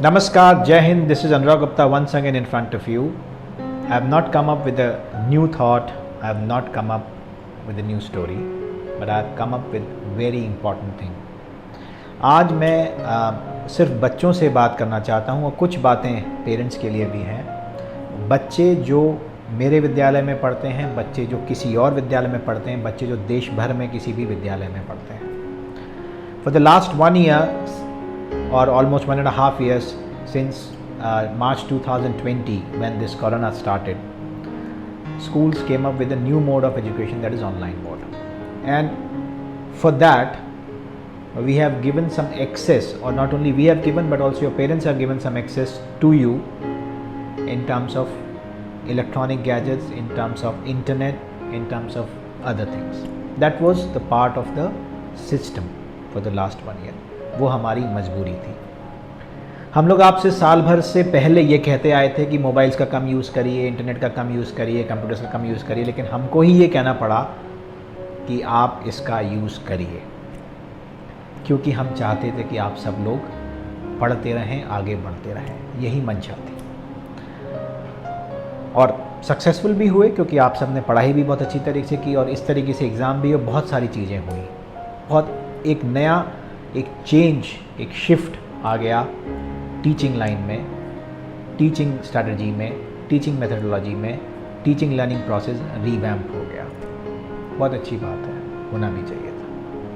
Namaskar, Jai Hind, this is Anurag Gupta once again in front of you. I have not come up with a new thought, I have not come up with a new story, but I have come up with very important thing. आज मैं सिर्फ बच्चों से बात करना चाहता हूँ और कुछ बातें पेरेंट्स के लिए भी हैं। बच्चे जो मेरे विद्यालय में पढ़ते हैं, बच्चे जो किसी और विद्यालय में पढ़ते हैं, बच्चे जो देश भर में किसी भी विद्यालय में पढ़ते हैं। For the last 1 year or almost 1.5 years since March 2020 when this corona started, schools came up with a new mode of education, that is online mode. And for that we have given some access, or not only we have given but also your parents have given some access to you in terms of electronic gadgets, in terms of internet, in terms of other things. That was the part of the system for the last 1 year. वो हमारी मजबूरी थी। हम लोग आपसे साल भर से पहले ये कहते आए थे कि मोबाइल्स का कम यूज़ करिए, इंटरनेट का कम यूज़ करिए, कंप्यूटर्स का कम यूज़ करिए, लेकिन हमको ही ये कहना पड़ा कि आप इसका यूज़ करिए, क्योंकि हम चाहते थे कि आप सब लोग पढ़ते रहें, आगे बढ़ते रहें। यही मंशा थी और सक्सेसफुल भी हुए, क्योंकि आप सब ने पढ़ाई भी बहुत अच्छी तरीके से की और इस तरीके से एग्ज़ाम भी और बहुत सारी चीज़ें हुई। बहुत एक नया एक चेंज, एक शिफ्ट आ गया टीचिंग लाइन में, टीचिंग स्ट्रैटेजी में, टीचिंग मेथडोलॉजी में, टीचिंग लर्निंग प्रोसेस रीवैम्प हो गया। बहुत अच्छी बात है, होना भी चाहिए था,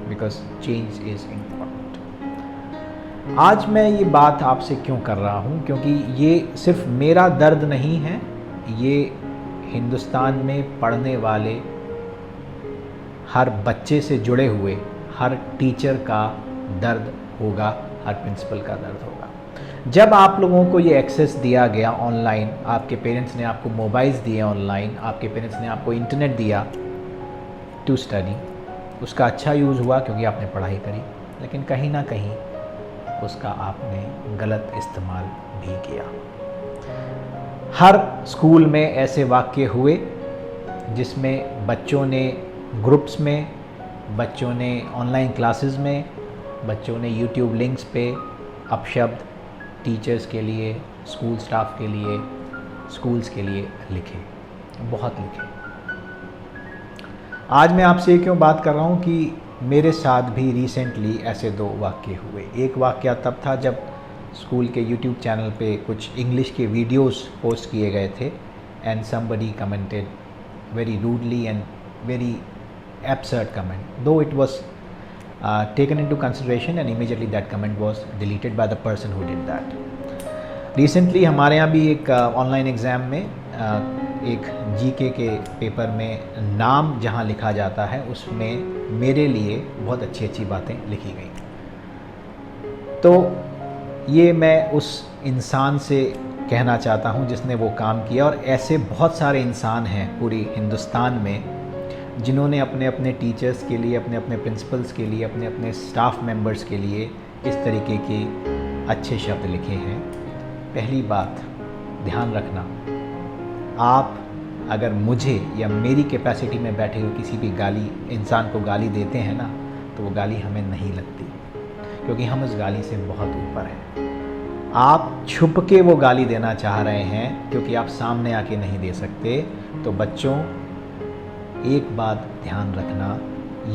बिकॉज चेंज इज़ इम्पॉर्टेंट। आज मैं ये बात आपसे क्यों कर रहा हूँ, क्योंकि ये सिर्फ मेरा दर्द नहीं है, ये हिंदुस्तान में पढ़ने वाले हर बच्चे से जुड़े हुए हर टीचर का दर्द होगा, हर प्रिंसिपल का दर्द होगा। जब आप लोगों को ये एक्सेस दिया गया ऑनलाइन, आपके पेरेंट्स ने आपको मोबाइल्स दिए ऑनलाइन, आपके पेरेंट्स ने आपको इंटरनेट दिया टू स्टडी, उसका अच्छा यूज़ हुआ क्योंकि आपने पढ़ाई करी, लेकिन कहीं ना कहीं उसका आपने गलत इस्तेमाल भी किया। हर स्कूल में ऐसे वाक़ये हुए जिसमें बच्चों ने ग्रुप्स में, बच्चों ने ऑनलाइन क्लासेस में, बच्चों ने यूट्यूब लिंक्स पे अपशब्द टीचर्स के लिए, स्कूल स्टाफ के लिए, स्कूल्स के लिए लिखे, बहुत लिखे। आज मैं आपसे क्यों बात कर रहा हूँ कि मेरे साथ भी रिसेंटली ऐसे 2 वाक़ये हुए। एक वाक़या तब था जब स्कूल के यूट्यूब चैनल पे कुछ इंग्लिश के वीडियोस पोस्ट किए गए थे and somebody commented very rudely and very absurd comment, though it was taken into consideration and immediately that comment was deleted by the person who did that. Recently हमारे यहाँ भी एक online exam में एक GK के paper में नाम जहाँ लिखा जाता है उसमें मेरे लिए बहुत अच्छी अच्छी बातें लिखी गई। तो ये मैं उस इंसान से कहना चाहता हूँ जिसने वो काम किया, और ऐसे बहुत सारे इंसान हैं पूरी हिंदुस्तान में जिन्होंने अपने अपने टीचर्स के लिए, अपने अपने प्रिंसिपल्स के लिए, अपने अपने स्टाफ मेंबर्स के लिए इस तरीके के अच्छे शब्द लिखे हैं। पहली बात ध्यान रखना, आप अगर मुझे या मेरी कैपेसिटी में बैठे हुए किसी भी इंसान को गाली देते हैं ना, तो वो गाली हमें नहीं लगती, क्योंकि हम उस गाली से बहुत ऊपर हैं। आप छुप के वो गाली देना चाह रहे हैं क्योंकि आप सामने आके नहीं दे सकते। तो बच्चों, एक बात ध्यान रखना,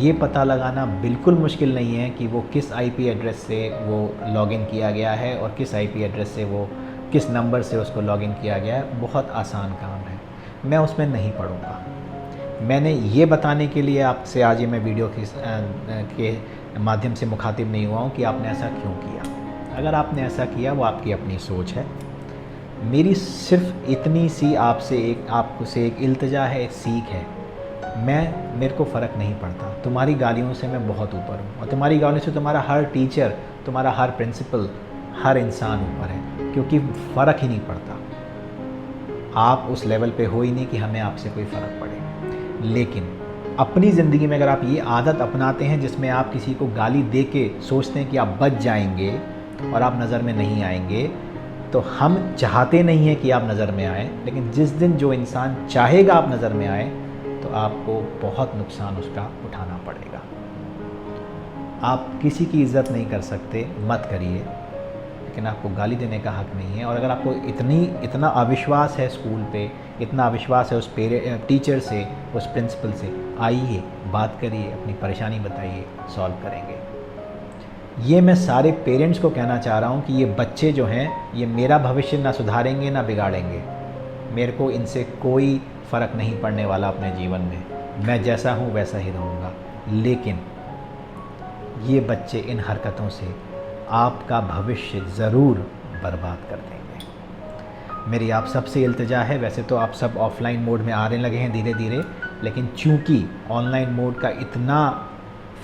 ये पता लगाना बिल्कुल मुश्किल नहीं है कि वो किस आईपी एड्रेस से वो लॉगिन किया गया है और किस आईपी एड्रेस से वो किस नंबर से उसको लॉगिन किया गया है। बहुत आसान काम है, मैं उसमें नहीं पढ़ूँगा। मैंने ये बताने के लिए आपसे आज ये मैं वीडियो के माध्यम से मुखातिब नहीं हुआ हूँ कि आपने ऐसा क्यों किया। अगर आपने ऐसा किया वो आपकी अपनी सोच है। मेरी सिर्फ इतनी सी आपसे एक इल्तिजा है, एक सीख है। मेरे को फ़र्क नहीं पड़ता, तुम्हारी गालियों से मैं बहुत ऊपर हूँ, और तुम्हारी गालियों से तुम्हारा हर टीचर, तुम्हारा हर प्रिंसिपल, हर इंसान ऊपर है, क्योंकि फ़र्क ही नहीं पड़ता। आप उस लेवल पे हो ही नहीं कि हमें आपसे कोई फ़र्क पड़े। लेकिन अपनी ज़िंदगी में अगर आप ये आदत अपनाते हैं जिसमें आप किसी को गाली दे के सोचते हैं कि आप बच जाएंगे और आप नज़र में नहीं आएंगे, तो हम चाहते नहीं हैं कि आप नज़र में आए, लेकिन जिस दिन जो इंसान चाहेगा आप नज़र में आए तो आपको बहुत नुकसान उसका उठाना पड़ेगा। आप किसी की इज़्ज़त नहीं कर सकते, मत करिए। लेकिन आपको गाली देने का हक नहीं है। और अगर आपको इतना अविश्वास है स्कूल पे, इतना अविश्वास है उस टीचर से, उस प्रिंसिपल से, आइए बात करिए, अपनी परेशानी बताइए, सॉल्व करेंगे। ये मैं सारे पेरेंट्स को कहना चाह रहा हूँ कि ये बच्चे जो हैं ये मेरा भविष्य ना सुधारेंगे ना बिगाड़ेंगे। मेरे को इनसे कोई फ़र्क नहीं पड़ने वाला अपने जीवन में, मैं जैसा हूँ वैसा ही रहूँगा। लेकिन ये बच्चे इन हरकतों से आपका भविष्य ज़रूर बर्बाद कर देंगे। मेरी आप सबसे इल्तिजा है, वैसे तो आप सब ऑफलाइन मोड में आने लगे हैं धीरे धीरे, लेकिन चूँकि ऑनलाइन मोड का इतना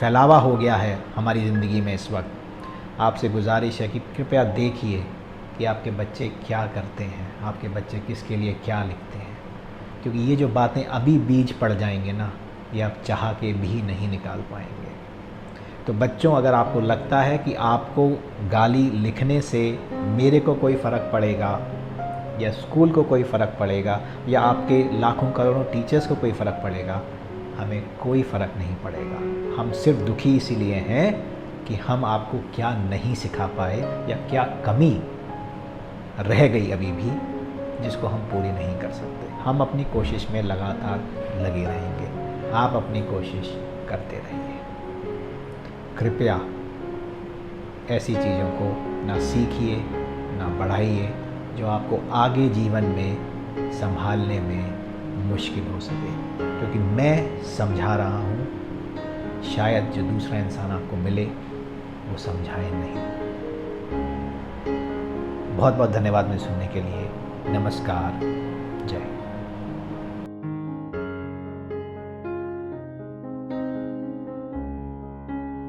फैलावा हो गया है हमारी ज़िंदगी में इस वक्त, आपसे गुजारिश है कि कृपया देखिए कि आपके बच्चे क्या करते हैं, आपके बच्चे किसके लिए क्या लिखते हैं। क्योंकि ये जो बातें अभी बीज पड़ जाएंगे ना, ये आप चाह के भी नहीं निकाल पाएंगे। तो बच्चों, अगर आपको लगता है कि आपको गाली लिखने से मेरे को कोई फ़र्क पड़ेगा या स्कूल को कोई फ़र्क पड़ेगा या आपके लाखों करोड़ों टीचर्स को कोई फ़र्क पड़ेगा, हमें कोई फ़र्क नहीं पड़ेगा। हम सिर्फ दुखी इसीलिए हैं कि हम आपको क्या नहीं सिखा पाए या क्या कमी रह गई अभी भी जिसको हम पूरी नहीं कर सकते। हम अपनी कोशिश में लगातार लगे रहेंगे, आप अपनी कोशिश करते रहिए। कृपया ऐसी चीज़ों को ना सीखिए ना बढ़ाइए जो आपको आगे जीवन में संभालने में मुश्किल हो सके। क्योंकि मैं समझा रहा हूँ, शायद जो दूसरा इंसान आपको मिले वो समझाए नहीं। बहुत बहुत धन्यवाद मुझे सुनने के लिए। नमस्कार, जय हिंद।